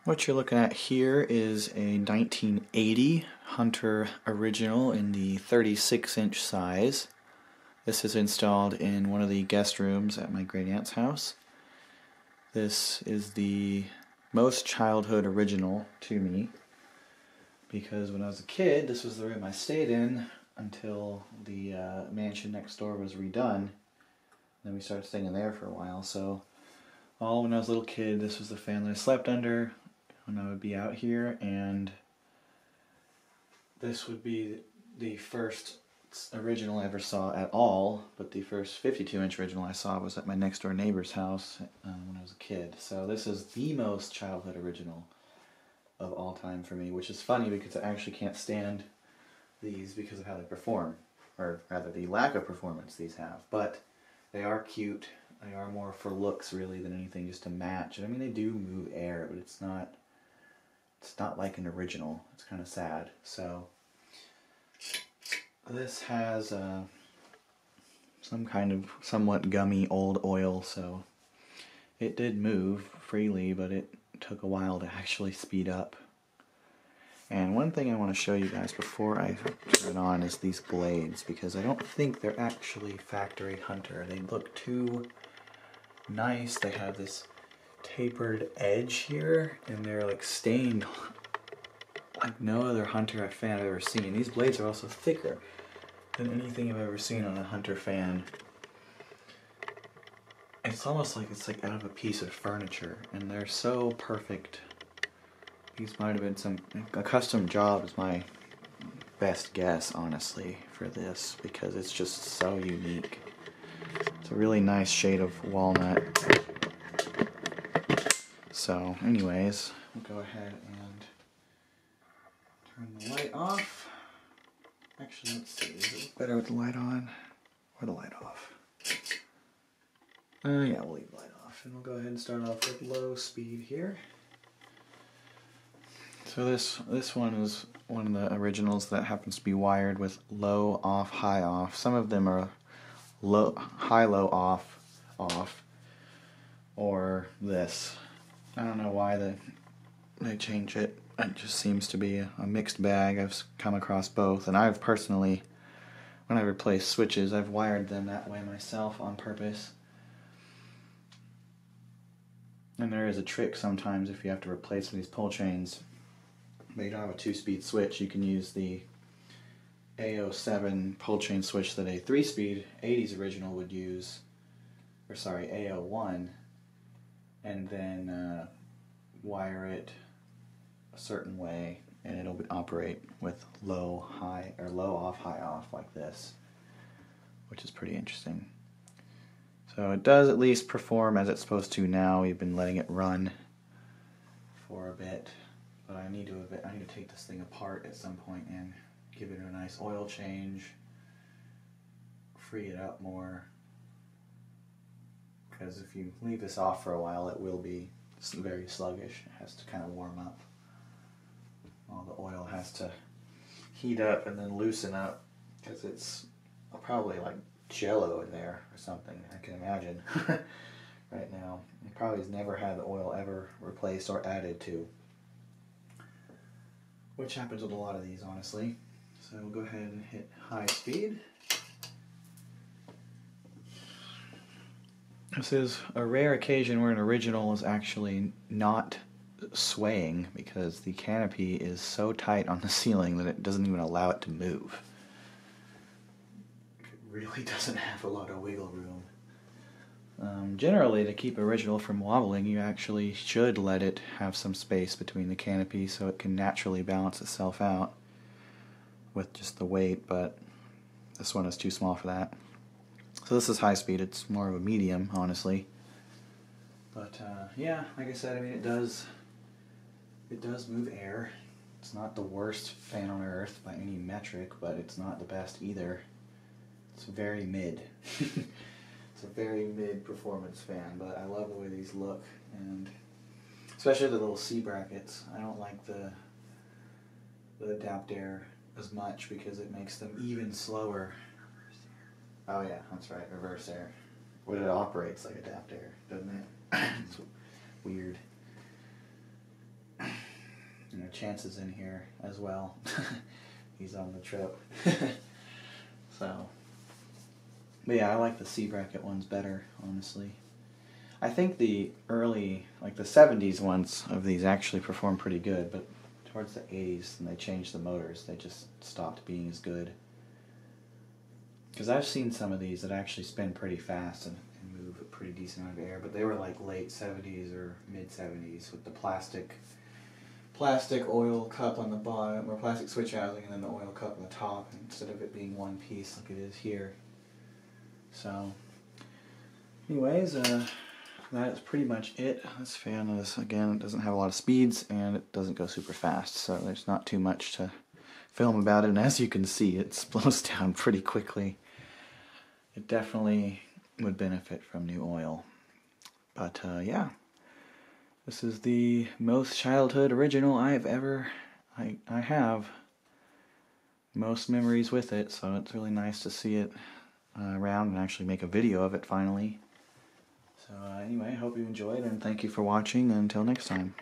What you're looking at here is a 1980 Hunter original in the 36-inch size. This is installed in one of the guest rooms at my great aunt's house. This is the most childhood original to me because when I was a kid, this was the room I stayed in until the mansion next door was redone. Then we started staying in there for a while. So when I was a little kid, this was the fan that I slept under when I would be out here, and this would be the first original I ever saw at all, but the first 52-inch original I saw was at my next door neighbor's house when I was a kid. So this is the most childhood original of all time for me, which is funny because I actually can't stand these because of how they perform, or rather the lack of performance these have, but they are cute. They are more for looks really than anything just to match. And I mean, they do move air, but it's not like an original. It's kind of sad. So this has some kind of somewhat gummy old oil, so it did move freely, but it took a while to actually speed up. And one thing I want to show you guys before I turn it on is these blades, because I don't think they're actually factory Hunter. They look too nice. They have this tapered edge here, and they're like stained like no other Hunter fan I've ever seen. These blades are also thicker than anything I've ever seen on a Hunter fan. It's almost like it's like out of a piece of furniture, and they're so perfect. These might have been a custom job is my best guess, honestly, for this, because it's just so unique. It's a really nice shade of walnut. So anyways, we'll go ahead and turn the light off. Actually, let's see, is it better with the light on or the light off? Yeah, we'll leave the light off, and we'll go ahead and start off with low speed here. So this one is one of the originals that happens to be wired with low off, high off. Some of them are high low off, or this. I don't know why they change it. It just seems to be a mixed bag. I've come across both, and I've personally, when I replace switches, I've wired them that way myself on purpose. And there is a trick sometimes if you have to replace these pull chains, but you don't have a 2-speed switch. You can use the A07 pull chain switch that a 3-speed 80s original would use, or sorry, A01, and then wire it a certain way, and it'll operate with low, high, or low off, high off like this, which is pretty interesting. So it does at least perform as it's supposed to now. We've been letting it run for a bit, but I need to take this thing apart at some point and give it a nice oil change, free it up more, because if you leave this off for a while, it will be very sluggish. It has to kind of warm up. All the oil has to heat up and then loosen up, because it's probably like Jello in there or something, I can imagine. Right now, it probably has never had the oil ever replaced or added to, which happens with a lot of these, honestly. So we'll go ahead and hit high speed. This is a rare occasion where an original is actually not swaying, because the canopy is so tight on the ceiling that it doesn't even allow it to move. It really doesn't have a lot of wiggle room. Generally, to keep original from wobbling, you actually should let it have some space between the canopy so it can naturally balance itself out with just the weight, but this one is too small for that. So this is high speed. It's more of a medium, honestly. But yeah, like I said, I mean, it does move air. It's not the worst fan on earth by any metric, but it's not the best either. It's very mid. It's a very mid performance fan, but I love the way these look, and especially the little C brackets. I don't like the adapt air as much because it makes them even slower. Oh yeah, that's right, reverse air. But it operates like adapt air, doesn't it? It's weird. Chance is in here as well. He's on the trip. So, but yeah, I like the C bracket ones better, honestly. I think the early, like the 70s ones of these actually perform pretty good, but towards the 80s, when they changed the motors, they just stopped being as good. Because I've seen some of these that actually spin pretty fast and move a pretty decent amount of air, but they were like late 70s or mid 70s with the plastic oil cup on the bottom, or plastic switch housing, and then the oil cup on the top, instead of it being one piece like it is here. So, anyways, that is pretty much it. This fan is, again, it doesn't have a lot of speeds, and it doesn't go super fast, so there's not too much to film about it, and as you can see, it slows down pretty quickly. It definitely would benefit from new oil. But, yeah. This is the most childhood original I have most memories with it, so it's really nice to see it around and actually make a video of it finally. So anyway, I hope you enjoyed, and thank you for watching, and until next time.